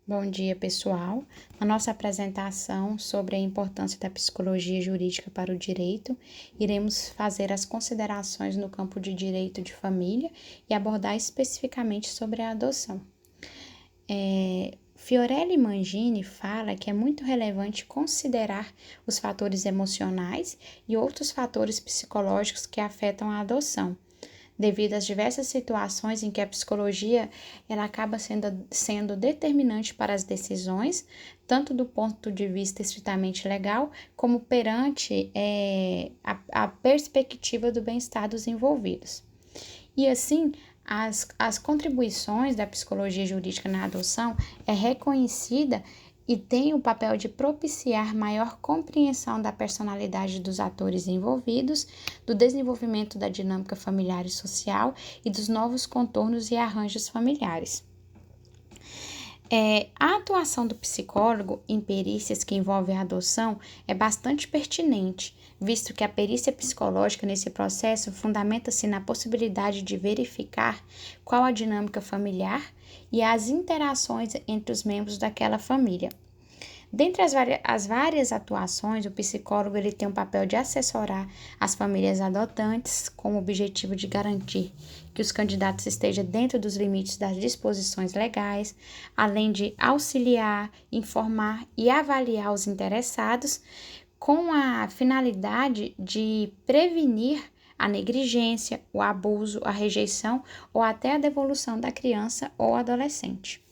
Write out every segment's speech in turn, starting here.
Bom dia, pessoal. Na nossa apresentação sobre a importância da psicologia jurídica para o direito, iremos fazer as considerações no campo de direito de família e abordar especificamente sobre a adoção. Fiorelli Mangini fala que é muito relevante considerar os fatores emocionais e outros fatores psicológicos que afetam a adoção, devido às diversas situações em que a psicologia ela acaba sendo determinante para as decisões, tanto do ponto de vista estritamente legal, como perante a perspectiva do bem-estar dos envolvidos. E assim, as contribuições da psicologia jurídica na adoção é reconhecida e tem o papel de propiciar maior compreensão da personalidade dos atores envolvidos, do desenvolvimento da dinâmica familiar e social e dos novos contornos e arranjos familiares. A atuação do psicólogo em perícias que envolvem a adoção é bastante pertinente, visto que a perícia psicológica nesse processo fundamenta-se na possibilidade de verificar qual a dinâmica familiar e as interações entre os membros daquela família. Dentre as várias atuações, o psicólogo ele tem um papel de assessorar as famílias adotantes com o objetivo de garantir que os candidatos estejam dentro dos limites das disposições legais, além de auxiliar, informar e avaliar os interessados com a finalidade de prevenir a negligência, o abuso, a rejeição ou até a devolução da criança ou adolescente.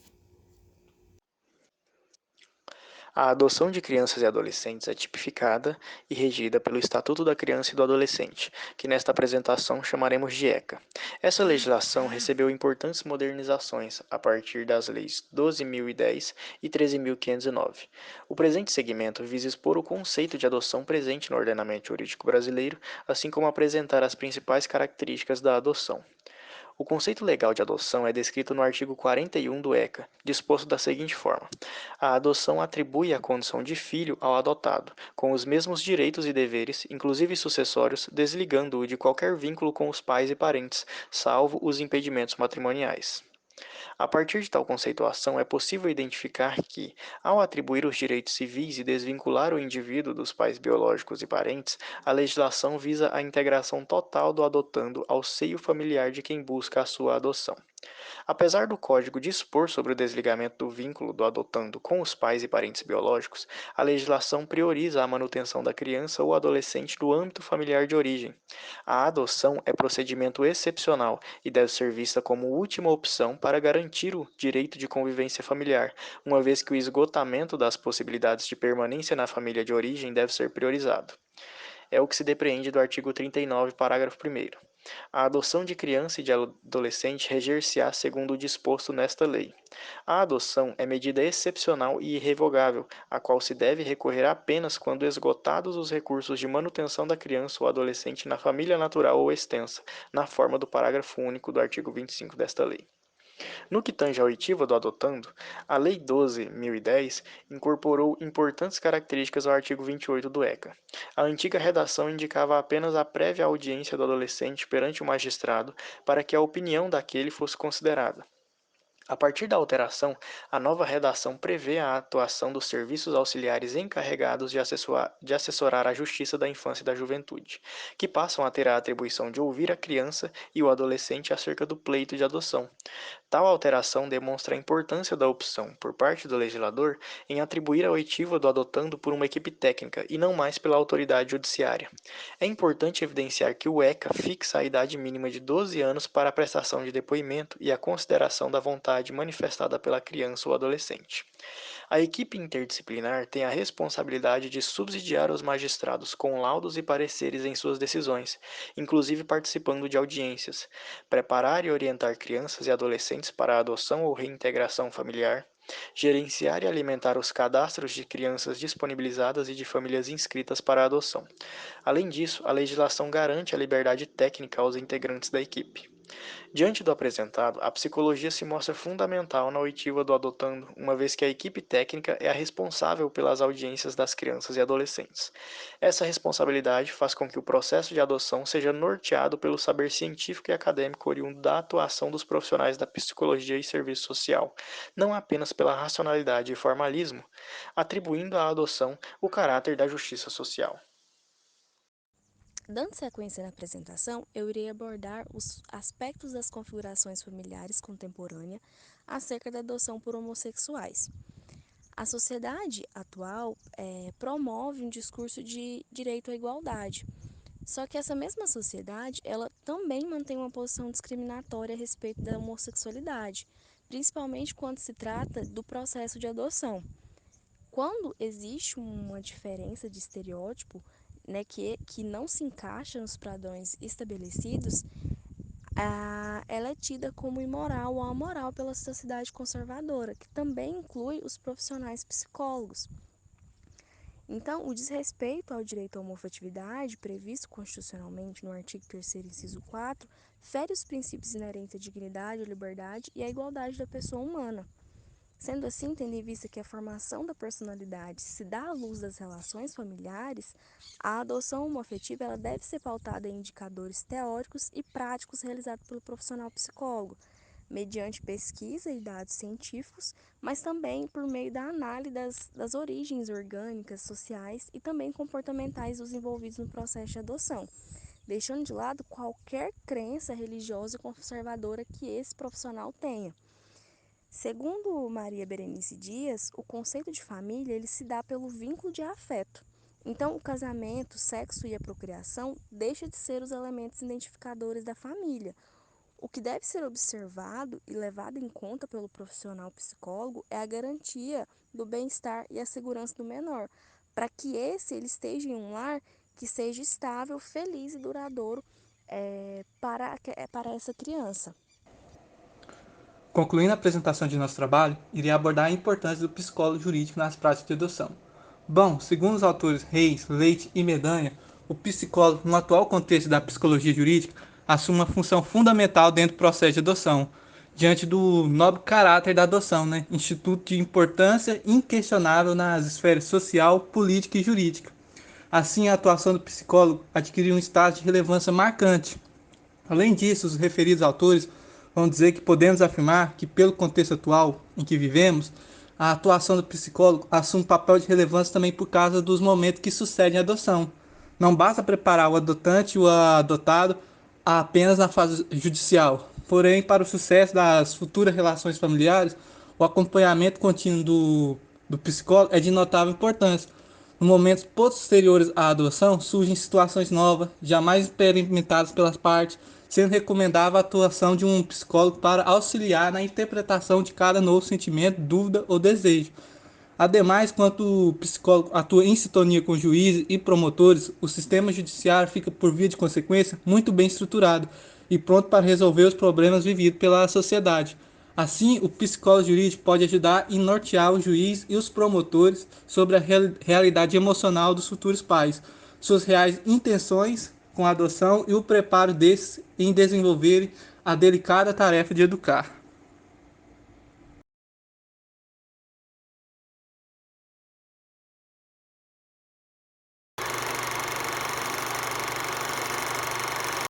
A adoção de crianças e adolescentes é tipificada e regida pelo Estatuto da Criança e do Adolescente, que nesta apresentação chamaremos de ECA. Essa legislação recebeu importantes modernizações a partir das leis 12.010 e 13.509. O presente segmento visa expor o conceito de adoção presente no ordenamento jurídico brasileiro, assim como apresentar as principais características da adoção. O conceito legal de adoção é descrito no artigo 41 do ECA, disposto da seguinte forma: a adoção atribui a condição de filho ao adotado, com os mesmos direitos e deveres, inclusive sucessórios, desligando-o de qualquer vínculo com os pais e parentes, salvo os impedimentos matrimoniais. A partir de tal conceituação, é possível identificar que, ao atribuir os direitos civis e desvincular o indivíduo dos pais biológicos e parentes, a legislação visa a integração total do adotando ao seio familiar de quem busca a sua adoção. Apesar do Código dispor sobre o desligamento do vínculo do adotando com os pais e parentes biológicos, a legislação prioriza a manutenção da criança ou adolescente no âmbito familiar de origem. A adoção é procedimento excepcional e deve ser vista como última opção para garantir o direito de convivência familiar, uma vez que o esgotamento das possibilidades de permanência na família de origem deve ser priorizado. É o que se depreende do artigo 39, parágrafo 1º. A adoção de criança e de adolescente reger-se-á segundo o disposto nesta lei. A adoção é medida excepcional e irrevogável, a qual se deve recorrer apenas quando esgotados os recursos de manutenção da criança ou adolescente na família natural ou extensa, na forma do parágrafo único do artigo 25 desta lei. No que tange à oitiva do adotando, a Lei 12.010 incorporou importantes características ao artigo 28 do ECA. A antiga redação indicava apenas a prévia audiência do adolescente perante o magistrado para que a opinião daquele fosse considerada. A partir da alteração, a nova redação prevê a atuação dos serviços auxiliares encarregados de assessorar a Justiça da Infância e da Juventude, que passam a ter a atribuição de ouvir a criança e o adolescente acerca do pleito de adoção. Tal alteração demonstra a importância da opção, por parte do legislador, em atribuir a oitiva do adotando por uma equipe técnica e não mais pela autoridade judiciária. É importante evidenciar que o ECA fixa a idade mínima de 12 anos para a prestação de depoimento e a consideração da vontade manifestada pela criança ou adolescente. A equipe interdisciplinar tem a responsabilidade de subsidiar os magistrados com laudos e pareceres em suas decisões, inclusive participando de audiências, preparar e orientar crianças e adolescentes para a adoção ou reintegração familiar, gerenciar e alimentar os cadastros de crianças disponibilizadas e de famílias inscritas para a adoção. Além disso, a legislação garante a liberdade técnica aos integrantes da equipe. Diante do apresentado, a psicologia se mostra fundamental na oitiva do adotando, uma vez que a equipe técnica é a responsável pelas audiências das crianças e adolescentes. Essa responsabilidade faz com que o processo de adoção seja norteado pelo saber científico e acadêmico oriundo da atuação dos profissionais da psicologia e serviço social, não apenas pela racionalidade e formalismo, atribuindo à adoção o caráter da justiça social. Dando sequência na apresentação, eu irei abordar os aspectos das configurações familiares contemporâneas acerca da adoção por homossexuais. A sociedade atual promove um discurso de direito à igualdade, só que essa mesma sociedade, ela também mantém uma posição discriminatória a respeito da homossexualidade, principalmente quando se trata do processo de adoção. Quando existe uma diferença de estereótipo, né, que não se encaixa nos padrões estabelecidos, ela é tida como imoral ou amoral pela sociedade conservadora, que também inclui os profissionais psicólogos. Então, o desrespeito ao direito à homoafetividade, previsto constitucionalmente no artigo 3º, inciso 4, fere os princípios inerentes à dignidade, à liberdade e à igualdade da pessoa humana. Sendo assim, tendo em vista que a formação da personalidade se dá à luz das relações familiares, a adoção homoafetiva ela deve ser pautada em indicadores teóricos e práticos realizados pelo profissional psicólogo, mediante pesquisa e dados científicos, mas também por meio da análise das origens orgânicas, sociais e também comportamentais dos envolvidos no processo de adoção, deixando de lado qualquer crença religiosa e conservadora que esse profissional tenha. Segundo Maria Berenice Dias, o conceito de família ele se dá pelo vínculo de afeto. Então, o casamento, o sexo e a procriação deixam de ser os elementos identificadores da família. O que deve ser observado e levado em conta pelo profissional psicólogo é a garantia do bem-estar e a segurança do menor, para que ele esteja em um lar que seja estável, feliz e duradouro para essa criança. Concluindo a apresentação de nosso trabalho, irei abordar a importância do psicólogo jurídico nas práticas de adoção. Bom, segundo os autores Reis, Leite e Medanha, o psicólogo, no atual contexto da psicologia jurídica, assume uma função fundamental dentro do processo de adoção, diante do nobre caráter da adoção, instituto de importância inquestionável nas esferas social, política e jurídica. Assim, a atuação do psicólogo adquiriu um status de relevância marcante. Além disso, os referidos autores vão dizer que podemos afirmar que, pelo contexto atual em que vivemos, a atuação do psicólogo assume um papel de relevância também por causa dos momentos que sucedem a adoção. Não basta preparar o adotante e o adotado apenas na fase judicial, porém, para o sucesso das futuras relações familiares, o acompanhamento contínuo do psicólogo é de notável importância. No momentos posteriores à adoção, surgem situações novas, jamais experimentadas pelas partes, sendo recomendável a atuação de um psicólogo para auxiliar na interpretação de cada novo sentimento, dúvida ou desejo. Ademais, quando o psicólogo atua em sintonia com juízes e promotores, o sistema judiciário fica, por via de consequência, muito bem estruturado e pronto para resolver os problemas vividos pela sociedade. Assim, o psicólogo jurídico pode ajudar em nortear o juiz e os promotores sobre a realidade emocional dos futuros pais, suas reais intenções com a adoção e o preparo desses em desenvolverem a delicada tarefa de educar.